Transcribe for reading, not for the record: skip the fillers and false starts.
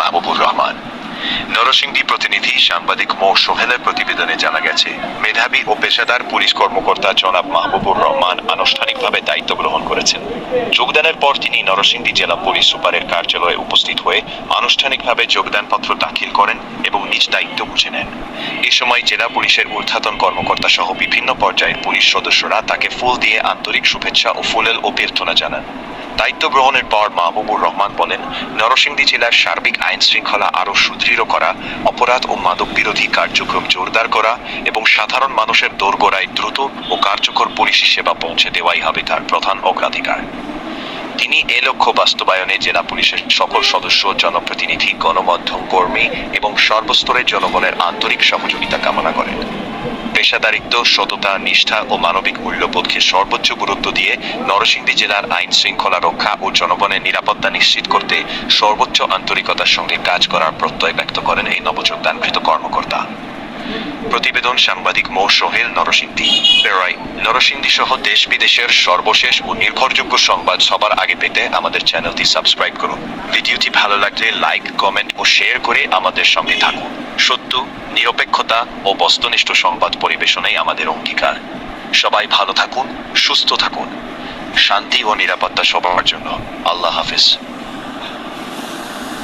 মাহবুবুর রহমান। নরসিংদী প্রতিনিধি সাংবাদিক মো সোহেলের প্রতিবেদনে জানা গেছে, মেধাবী ও পেশাদার পুলিশ কর্মকর্তা জনাব মাহবুবুর রহমান আনুষ্ঠানিকভাবে দায়িত্ব গ্রহণ করেছেন। যোগদানের পর তিনি নরসিংদী জেলা পুলিশ সুপারের কার্যালয়ে উপস্থিত হয়ে আনুষ্ঠানিকভাবে যোগদানপত্র দাখিল করেন এবং নিজ দায়িত্ব বুঝে নেন। এ সময় জেলা পুলিশের ঊর্ধ্বতন কর্মকর্তা সহ বিভিন্ন পর্যায়ের পুলিশ সদস্যরা তাকে ফুল দিয়ে আন্তরিক শুভেচ্ছা ও ফুলেল অভ্যর্থনা জানান। দায়িত্ব গ্রহণের পর মাহবুবুর রহমান বলেন, নরসিংদী জেলার সার্বিক আইন শৃঙ্খলা আরও সুদৃঢ় করা, অপরাধ ও মাদক বিরোধী কার্যক্রম জোরদার করা এবং সাধারণ মানুষের দোরগোড়ায় দ্রুত ও কার্যকর পুলিশি সেবা পৌঁছে দেওয়াই হবে তার প্রধান অগ্রাধিকার। তিনি এ লক্ষ্য বাস্তবায়নে জেলা পুলিশের সকল সদস্য, জনপ্রতিনিধি, গণমাধ্যম কর্মী এবং সর্বস্তরের জনগণের আন্তরিক সহযোগিতা কামনা করেন। পেশাদারিত্ব, সততা, নিষ্ঠা ও মানবিক মূল্যবোধকে সর্বোচ্চ গুরুত্ব দিয়ে নরসিংদী জেলার আইন শৃঙ্খলা রক্ষা ও জনগণের নিরাপত্তা নিশ্চিত করতে সর্বোচ্চ আন্তরিকতার সঙ্গে কাজ করার প্রত্যয় ব্যক্ত করেন এই নবযোগদানকৃত কর্মকর্তা। প্রতিবেদন সাংবাদিক মো সোহেল, নরসিংদী। নরসিংদী সহ দেশ বিদেশের সর্বশেষ ও নির্ভরযোগ্য সংবাদ সবার আগে পেতে আমাদের চ্যানেলটি সাবস্ক্রাইব করুন। ভিডিওটি ভালো লাগলে লাইক, কমেন্ট ও শেয়ার করে আমাদের সঙ্গে থাকুন। সত্য, নিরপেক্ষতা ও বস্তুনিষ্ঠ সংবাদ পরিবেশনাই আমাদের অঙ্গীকার। সবাই ভালো থাকুন, সুস্থ থাকুন। শান্তি ও নিরাপত্তা সবার জন্য। আল্লাহ হাফেজ।